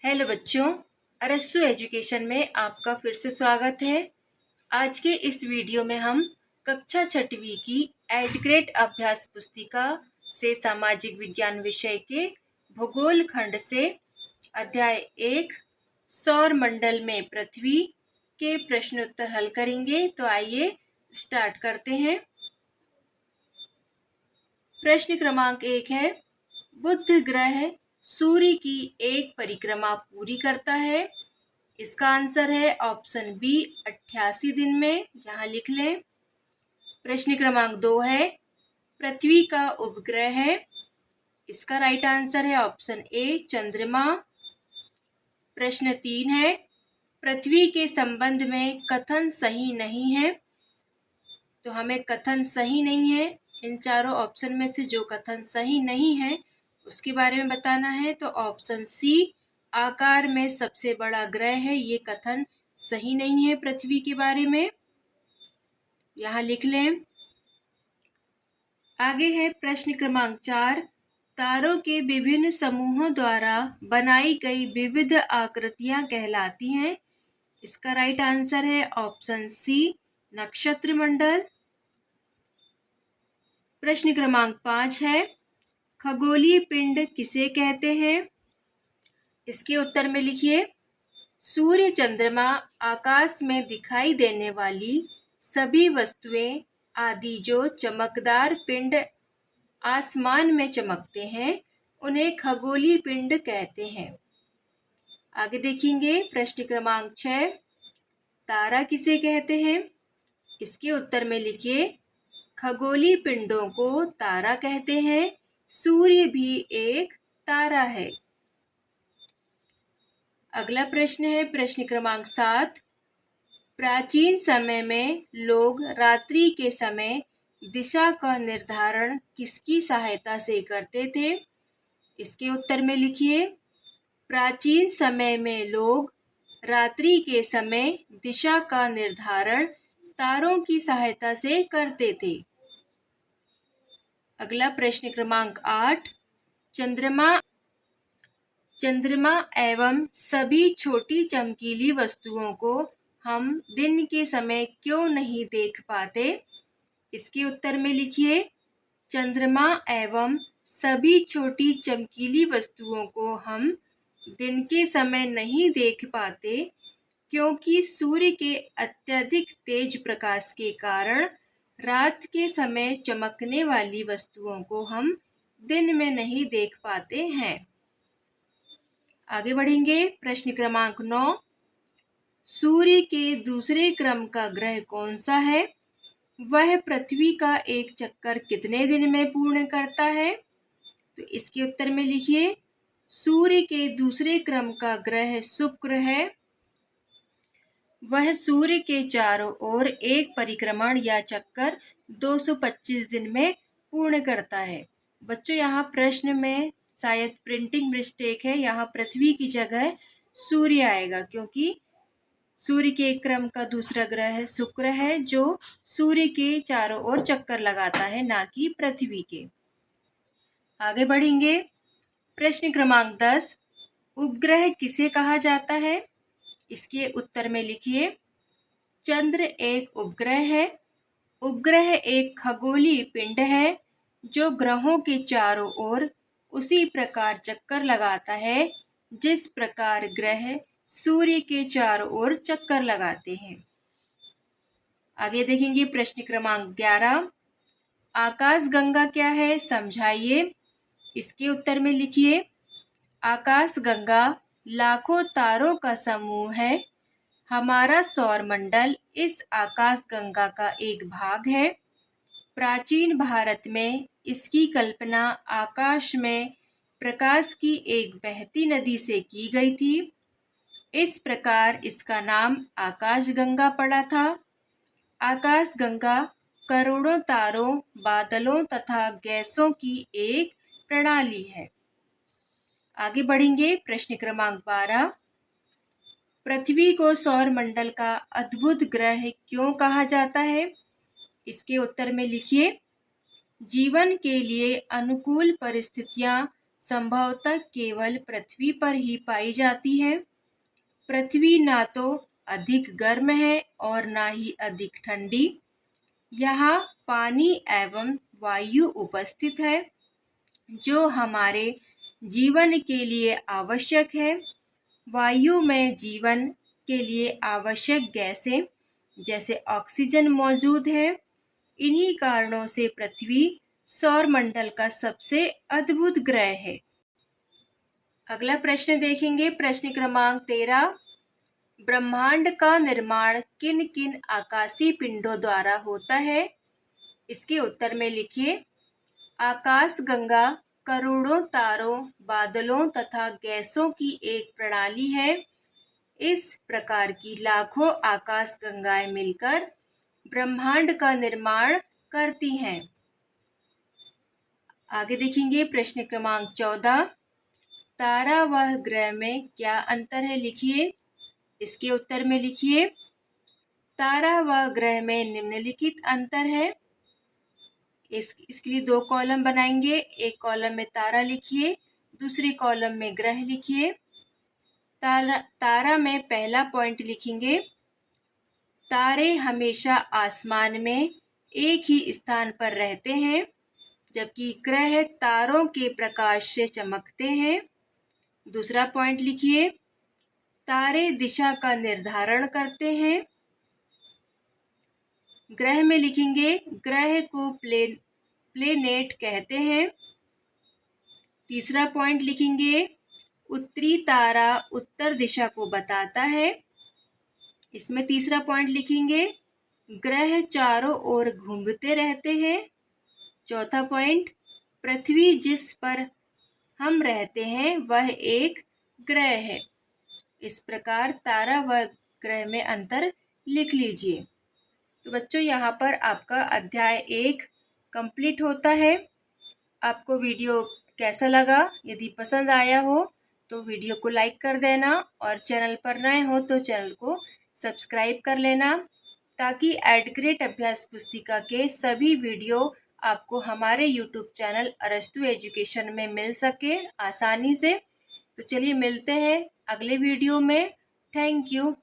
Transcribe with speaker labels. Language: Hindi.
Speaker 1: हेलो बच्चों, अरस्तु एजुकेशन में आपका फिर से स्वागत है। आज के इस वीडियो में हम कक्षा छठवीं की एट ग्रेड अभ्यास पुस्तिका से सामाजिक विज्ञान विषय के भूगोल खंड से अध्याय 1 सौर मंडल में पृथ्वी के प्रश्न उत्तर हल करेंगे। तो आइए स्टार्ट करते हैं। प्रश्न क्रमांक 1 है, बुध ग्रह सूर्य की एक परिक्रमा पूरी करता है। इसका आंसर है ऑप्शन बी 88 दिन में, यहाँ लिख लें। प्रश्न क्रमांक 2 है, पृथ्वी का उपग्रह है। इसका राइट आंसर है ऑप्शन ए चंद्रमा। प्रश्न 3 है, पृथ्वी के संबंध में कथन सही नहीं है। तो हमें कथन सही नहीं है, इन चारों ऑप्शन में से जो कथन सही नहीं है उसके बारे में बताना है। तो ऑप्शन सी आकार में सबसे बड़ा ग्रह है, ये कथन सही नहीं है पृथ्वी के बारे में, यहाँ लिख लें। आगे है प्रश्न क्रमांक 4, तारों के विभिन्न समूहों द्वारा बनाई गई विविध आकृतियां कहलाती हैं। इसका राइट आंसर है ऑप्शन सी नक्षत्र मंडल। प्रश्न क्रमांक 5 है, खगोलीय पिंड किसे कहते हैं। इसके उत्तर में लिखिए, सूर्य चंद्रमा आकाश में दिखाई देने वाली सभी वस्तुएं आदि जो चमकदार पिंड आसमान में चमकते हैं उन्हें खगोलीय पिंड कहते हैं। आगे देखेंगे प्रश्न क्रमांक 6, तारा किसे कहते हैं। इसके उत्तर में लिखिए, खगोलीय पिंडों को तारा कहते हैं। सूर्य भी एक तारा है। अगला प्रश्न है प्रश्न क्रमांक 7, प्राचीन समय में लोग रात्रि के समय दिशा का निर्धारण किसकी सहायता से करते थे। इसके उत्तर में लिखिए, प्राचीन समय में लोग रात्रि के समय दिशा का निर्धारण तारों की सहायता से करते थे। अगला प्रश्न क्रमांक 8, चंद्रमा एवं सभी छोटी चमकीली वस्तुओं को हम दिन के समय क्यों नहीं देख पाते। इसके उत्तर में लिखिए, चंद्रमा एवं सभी छोटी चमकीली वस्तुओं को हम दिन के समय नहीं देख पाते क्योंकि सूर्य के अत्यधिक तेज प्रकाश के कारण रात के समय चमकने वाली वस्तुओं को हम दिन में नहीं देख पाते हैं। आगे बढ़ेंगे प्रश्न क्रमांक 9, सूर्य के दूसरे क्रम का ग्रह कौन सा है। वह पृथ्वी का एक चक्कर कितने दिन में पूर्ण करता है। तो इसके उत्तर में लिखिए, सूर्य के दूसरे क्रम का ग्रह शुक्र है। वह सूर्य के चारों ओर एक परिक्रमण या चक्कर 225 दिन में पूर्ण करता है। बच्चों, यहाँ प्रश्न में शायद प्रिंटिंग मिस्टेक है, यहाँ पृथ्वी की जगह सूर्य आएगा क्योंकि सूर्य के क्रम का दूसरा ग्रह शुक्र है जो सूर्य के चारों ओर चक्कर लगाता है, ना कि पृथ्वी के। आगे बढ़ेंगे प्रश्न क्रमांक 10, उपग्रह किसे कहा जाता है। इसके उत्तर में लिखिए, चंद्र एक उपग्रह है। उपग्रह एक खगोलीय पिंड है जो ग्रहों के चारों ओर उसी प्रकार चक्कर लगाता है जिस प्रकार ग्रह सूर्य के चारों ओर चक्कर लगाते हैं। आगे देखेंगे प्रश्न क्रमांक 11, आकाशगंगा क्या है समझाइए। इसके उत्तर में लिखिए, आकाशगंगा लाखों तारों का समूह है। हमारा सौर मंडल इस आकाशगंगा का एक भाग है। प्राचीन भारत में इसकी कल्पना आकाश में प्रकाश की एक बहती नदी से की गई थी। इस प्रकार इसका नाम आकाशगंगा पड़ा था। आकाशगंगा करोड़ों तारों, बादलों तथा गैसों की एक प्रणाली है। आगे बढ़ेंगे प्रश्न क्रमांक 12, पृथ्वी को सौर मंडल का अद्भुत ग्रह क्यों कहा जाता है। इसके उत्तर में लिखिए, जीवन के लिए अनुकूल परिस्थितियां संभवतः केवल पृथ्वी पर ही पाई जाती है। पृथ्वी ना तो अधिक गर्म है और ना ही अधिक ठंडी। यहाँ पानी एवं वायु उपस्थित है जो हमारे जीवन के लिए आवश्यक है। वायु में जीवन के लिए आवश्यक गैसें जैसे ऑक्सीजन मौजूद है। इन्हीं कारणों से पृथ्वी सौरमंडल का सबसे अद्भुत ग्रह है। अगला प्रश्न देखेंगे, प्रश्न क्रमांक 13। ब्रह्मांड का निर्माण किन किन आकाशीय पिंडों द्वारा होता है? इसके उत्तर में लिखिए। आकाश गंगा करोड़ों तारों, बादलों तथा गैसों की एक प्रणाली है। इस प्रकार की लाखों आकाश गंगाएं मिलकर ब्रह्मांड का निर्माण करती हैं। आगे देखेंगे, प्रश्न क्रमांक 14। तारा व ग्रह में क्या अंतर है? लिखिए। इसके उत्तर में लिखिए। तारा व ग्रह में निम्नलिखित अंतर है। इसके लिए 2 कॉलम बनाएंगे। एक कॉलम में तारा लिखिए, दूसरे कॉलम में ग्रह लिखिए। तारा में पहला पॉइंट लिखेंगे, तारे हमेशा आसमान में एक ही स्थान पर रहते हैं, जबकि ग्रह तारों के प्रकाश से चमकते हैं। दूसरा पॉइंट लिखिए, तारे दिशा का निर्धारण करते हैं। ग्रह में लिखेंगे, ग्रह को प्लेनेट कहते हैं। तीसरा पॉइंट लिखेंगे, उत्तरी तारा उत्तर दिशा को बताता है। इसमें तीसरा पॉइंट लिखेंगे, ग्रह चारों ओर घूमते रहते हैं। चौथा पॉइंट, पृथ्वी जिस पर हम रहते हैं वह एक ग्रह है। इस प्रकार तारा व ग्रह में अंतर लिख लीजिए। तो बच्चों, यहाँ पर आपका अध्याय 1 कंप्लीट होता है। आपको वीडियो कैसा लगा? यदि पसंद आया हो तो वीडियो को लाइक कर देना और चैनल पर नए हो तो चैनल को सब्सक्राइब कर लेना, ताकि एडग्रेड अभ्यास पुस्तिका के सभी वीडियो आपको हमारे यूट्यूब चैनल अरस्तु एजुकेशन में मिल सके आसानी से। तो चलिए मिलते हैं अगले वीडियो में। Thank you.